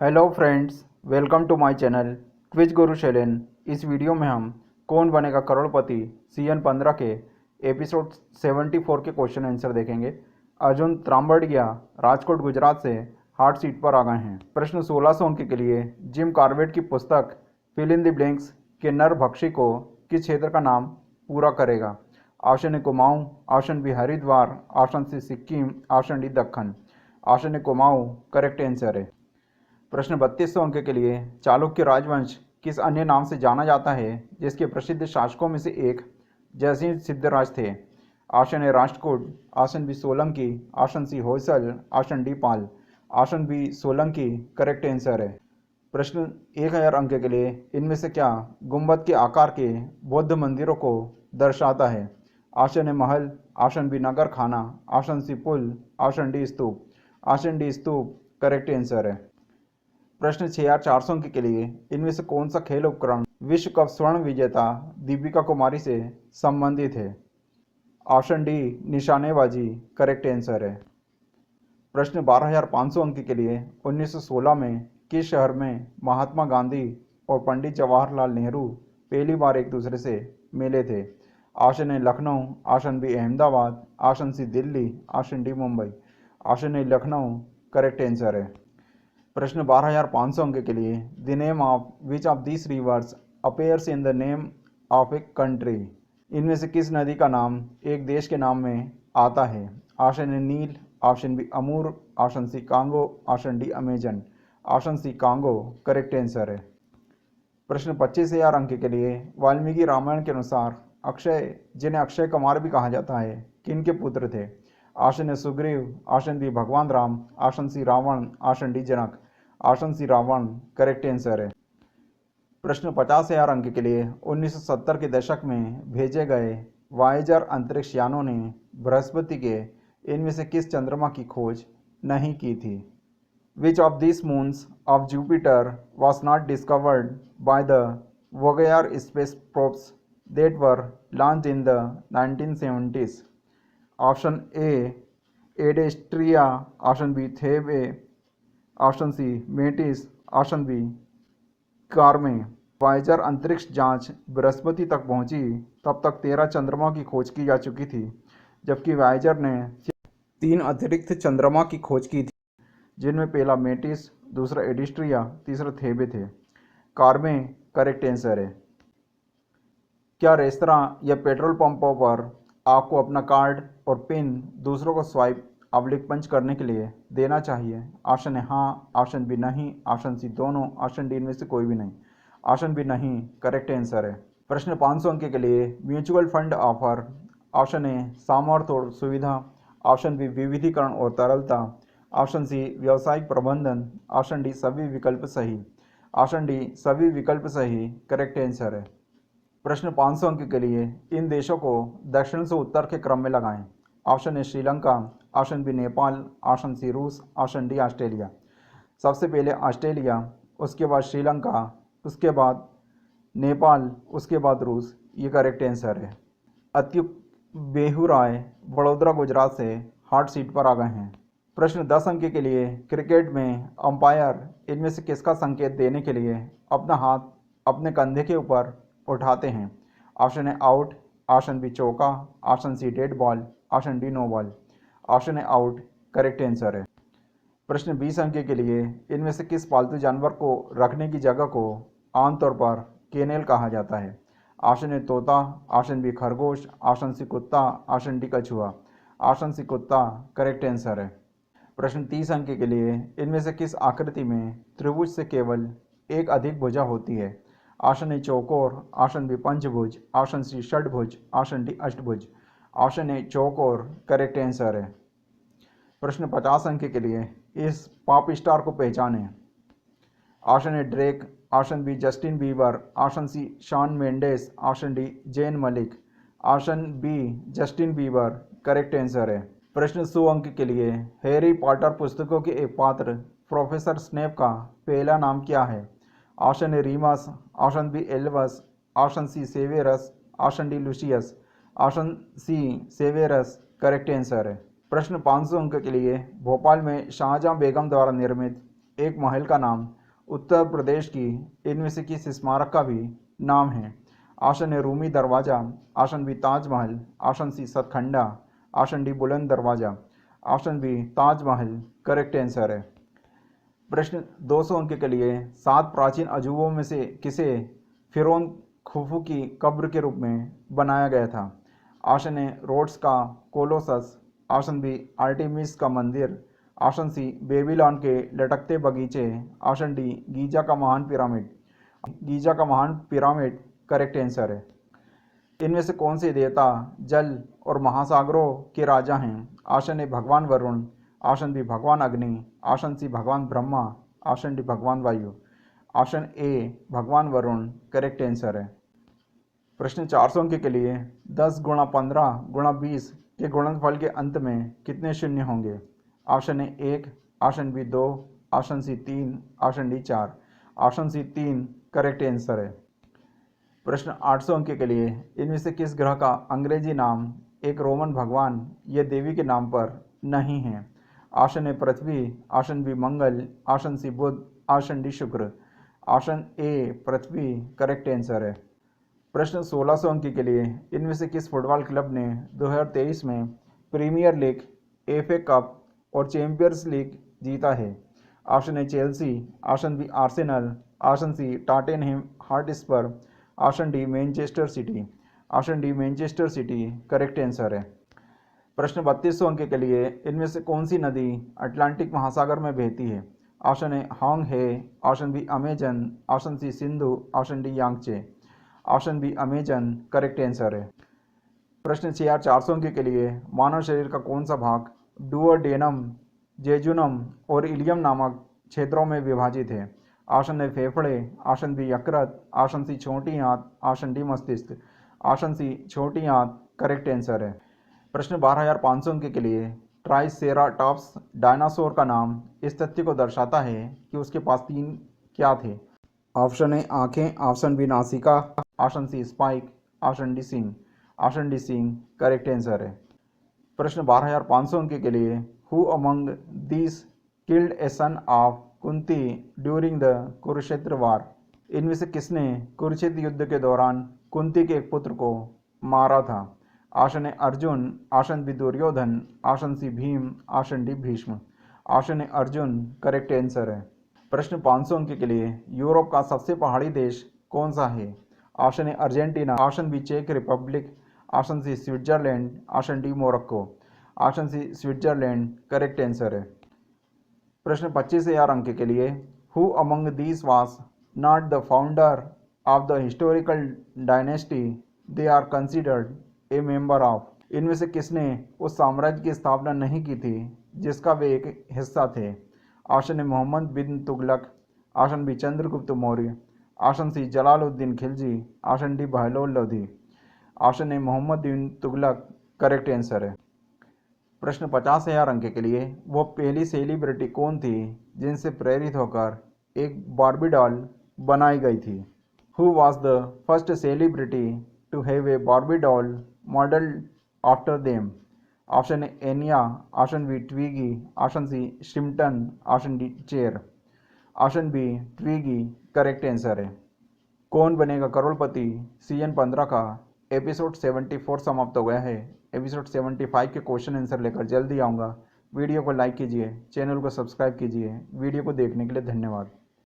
Hello friends, welcome to my channel quiz guru Shailen. इस video में हम कौन बनेगा करोड़पति सीजन 15 के एपिसोड 74 के क्वेश्चन आंसर देखेंगे। अर्जुन त्रांबड़िया राजकोट गुजरात से हार्ट सीट पर आ गए हैं। प्रश्न 1600 अंक के लिए जिम कार्बेट की पुस्तक फिल इन द ब्लैंक्स के नर भक्षी को किस क्षेत्र का नाम पूरा करेगा? Option A Kumaon, option B Haridwar, option C Sikkim, option D Deccan. Option A Kumaon correct answer है। प्रश्न 3200 अंक के लिए चालुक्य राजवंश किस अन्य नाम से जाना जाता है जिसके प्रसिद्ध शासकों में से एक जयसिंह सिद्धराज थे? Option A Rashtrakuta, option B Solanki, option C Hoysala, option D Pal. Option B Solanki correct answer है। प्रश्न 1000 अंक के लिए इनमें से क्या गुंबद के आकार के बौद्ध मंदिरों को दर्शाता है? ऑप्शन ए महल, ऑप्शन बी नगर खाना, ऑप्शन सी पुल, ऑप्शन डी स्तूप। ऑप्शन डी स्तूप करेक्ट आंसर है। प्रश्न 6400 अंक के लिए इनमें से कौन सा खेल उपकरण विश्व कप स्वर्ण विजेता दीपिका कुमारी से संबंधित है? ऑप्शन डी निशानेबाजी करेक्ट आंसर है। प्रश्न 12500 अंक के लिए 1916 में किस शहर में महात्मा गांधी और पंडित जवाहरलाल नेहरू पहली बार एक दूसरे से मिले थे? Option A Lucknow, option B Ahmedabad, option C Delhi, option D Mumbai. Option A Lucknow correct answer है। प्रश्न 12500 अंक के लिए the name of which of this rivers appears in the name of a country? इनमें से किस नदी का नाम एक देश के नाम में आता है? Option A Nile, option B Amur, option C Congo, option D Amazon. Option C Congo correct answer है। प्रश्न 25000 अंक के लिए वाल्मीकि रामायण के अनुसार अक्षय, जिन्हें अक्षय कुमार भी कहा जाता है, किन के पुत्र थे? Option A Sugriva, option B भगवान Ram, option C Ravan, option D Janak. Option C Ravan correct answer है। प्रश्न 50000 अंक के लिए 1970 के दशक में भेजे गए वायेजर अंतरिक्ष यानों ने बृहस्पति के इनमें से किस चंद्रमा की खोज नहीं की थी? Which of this moons of Jupiter was not discovered by the Voyager space probes that were launched in the 1970s? Option A Adrastea, option B Thebe, option C Metis, option B Carme. Voyager अंतरिक्ष जांच बृहस्पति तक पहुंची तब तक 13 चंद्रमा की खोज की जा चुकी थी, जबकि वायेजर ने 3 अतिरिक्त चंद्रमा की खोज की थी, जिनमें पहला मेटिस, दूसरा एडिस्ट्रिया, तीसरा थेबे थे। कार्मे करेक्ट आंसर है। क्या रेस्तरां या पेट्रोल पंपों पर आपको अपना कार्ड और पिन दूसरों को स्वाइप पंच करने के लिए देना चाहिए? ऑप्शन ए हाँ, ऑप्शन बी नहीं, ऑप्शन सी दोनों, ऑप्शन डी इनमें से कोई भी नहीं। ऑप्शन बी नहीं करेक्ट आंसर है। प्रश्न 500 अंक के लिए mutual fund offer. Option A सामर्थ्य और सुविधा, ऑप्शन बी विविधीकरण और तरलता, ऑप्शन सी व्यावसायिक प्रबंधन, ऑप्शन डी सभी विकल्प सही। ऑप्शन डी सभी विकल्प सही करेक्ट आंसर है। प्रश्न 500 अंक के लिए इन देशों को दक्षिण से उत्तर के क्रम में लगाएं। Option A Sri Lanka, option B Nepal, option C रूस, ऑप्शन डी ऑस्ट्रेलिया। सबसे पहले ऑस्ट्रेलिया, उसके बाद श्रीलंका, उसके बाद नेपाल, उसके बाद रूस। ये करेक्ट आंसर है। अत्युप बेहुराय बड़ौदा गुजरात से हार्ट सीट पर आ गए हैं। प्रश्न 10 अंक के लिए क्रिकेट में अंपायर इनमें से किसका संकेत देने के लिए अपना हाथ अपने कंधे के ऊपर उठाते हैं? Option A out, option B चौका, option C dead ball, option D no ball. Option A out correct answer है। प्रश्न 20 अंक के लिए इनमें से किस पालतू जानवर को रखने की जगह को आमतौर पर केनेल कहा जाता है? ऑप्शन ए तोता, ऑप्शन बी खरगोश, ऑप्शन सी कुत्ता, ऑप्शन डी कछुआ। ऑप्शन सी कुत्ता करेक्ट आंसर है। प्रश्न 30 अंक के लिए इनमें से किस आकृति में त्रिभुज से केवल एक अधिक भुजा होती है? ऑप्शन ए चौकोर, ऑप्शन बी पंचभुज, ऑप्शन सी षटभुज, ऑप्शन डी अष्टभुज। ऑप्शन ए चौकोर करेक्ट आंसर है। प्रश्न 50 अंक के लिए इस पॉप स्टार को पहचानें। Option A Drake, option B Justin Bieber, option C Shawn Mendes, option D Zayn Malik. Option B Justin Bieber correct answer है। प्रश्न 100 अंक के लिए हैरी पॉटर पुस्तकों के एक पात्र प्रोफेसर स्नेप का पहला नाम क्या है? Option A Remus, option B Albus, option C Severus, option D Lucius. Option C Severus correct answer है। प्रश्न 500 अंक के लिए भोपाल में शाहजहां बेगम द्वारा निर्मित एक महल का नाम उत्तर प्रदेश की इनमें से किस स्मारक का भी नाम है? Option A Rumi Darwaza, option B Taj Mahal, option C Satkhanda, option D Buland Darwaza, option B Taj Mahal correct answer है। प्रश्न 200 अंक के लिए 7 प्राचीन अजूबों में से किसे फिरौन खुफू की कब्र के रूप में बनाया गया था? ऑप्शन ए रोड्स का कोलोसस, ऑप्शन बी आर्टेमिस का मंदिर, ऑप्शन सी बेबीलोन के लटकते बगीचे, ऑप्शन डी गीजा का महान पिरामिड। गीजा का महान पिरामिड करेक्ट आंसर है। इनमें से कौन से देवता जल और महासागरों के राजा हैं? ऑप्शन ए भगवान वरुण, ऑप्शन बी भगवान अग्नि, ऑप्शन सी भगवान ब्रह्मा, ऑप्शन डी भगवान वायु। ऑप्शन ए भगवान वरुण करेक्ट आंसर है। प्रश्न 400 अंक के लिए 10 गुणा 15 गुणा 20 के गुणनफल के अंत में कितने शून्य होंगे? Option A 1, option B 2, option C 3, option D 4, option C 3 correct answer है। प्रश्न 800 अंक के लिए इनमें से किस ग्रह का अंग्रेजी नाम एक रोमन भगवान या देवी के नाम पर नहीं है? ऑप्शन ए पृथ्वी, ऑप्शन बी मंगल, ऑप्शन सी बुध, ऑप्शन डी शुक्र। ऑप्शन ए पृथ्वी करेक्ट आंसर है। प्रश्न 1600 अंक के लिए इनमें से किस फुटबॉल क्लब ने 2023 में प्रीमियर लीग, एफए कप और चैंपियंस लीग जीता है? Option A Chelsea, option B Arsenal, option C Tottenham Hotspur, option D Manchester City. Option D Manchester City correct answer है। प्रश्न 3200 अंक के लिए इनमें से कौन सी नदी अटलांटिक महासागर में बहती है? ऑप्शन ए होंग है, option B Amazon, option C Sindhu, option D Yangtze. Option B Amazon correct answer है। प्रश्न 6400 अंक के लिए मानव शरीर का कौन सा भाग डुओडेनम, जेजुनम और इलियम नामक क्षेत्रों में विभाजित है? ऑप्शन ए फेफड़े, ऑप्शन बी यकृत, ऑप्शन सी छोटी आंत, ऑप्शन डी मस्तिष्क। ऑप्शन सी छोटी आंत करेक्ट आंसर है। प्रश्न 12500 अंक के लिए ट्राइसेराटॉप्स डायनासोर का नाम इस तथ्य को दर्शाता है कि उसके पास 3 क्या थे? ऑप्शन ए आँखें, ऑप्शन बी नासिका, option C spike, option D सिंग। ऑप्शन डी सिंग करेक्ट आंसर है। प्रश्न 12500 अंक के लिए who among these killed a son of Kunti during the Kurukshetra war? इनमें से किसने कुरुक्षेत्र युद्ध के दौरान कुंती के एक पुत्र को मारा था? Option A Arjun, option B Duryodhan, option C Bhim, option D Bhishma. Option A Arjun correct answer है। प्रश्न 500 अंक के लिए यूरोप का सबसे पहाड़ी देश कौन सा है? Option A Argentina, option B चेक Republic, option C Switzerland, option D Morocco. Option C Switzerland correct answer है। प्रश्न 25,000 अंक के लिए who among these was not the founder of the historical dynasty they are considered a member of? इनमें से किसने उस साम्राज्य की स्थापना नहीं की थी जिसका वे एक हिस्सा थे? Option A Mohammad bin Tughlaq, option B Chandragupta Maurya, option C Jalaluddin Khilji, option D Bahlol Lodhi. Option A Mohammad bin Tughlaq correct answer है। प्रश्न 50,000 अंक के लिए वो पहली सेलिब्रिटी कौन थी जिनसे प्रेरित होकर एक बार्बी डॉल बनाई गई थी? Who was the first celebrity to have a Barbie doll model after them? Option A Enya, option B Twiggy, option C Shrimpton, option D Cher. Option B Twiggy correct answer है। कौन बनेगा करोड़पति season 15 का episode 74 समाप्त हो गया है। Episode 75 के question answer लेकर जल्दी आऊँगा। वीडियो को लाइक कीजिए, चैनल को सब्सक्राइब कीजिए। वीडियो को देखने के लिए धन्यवाद।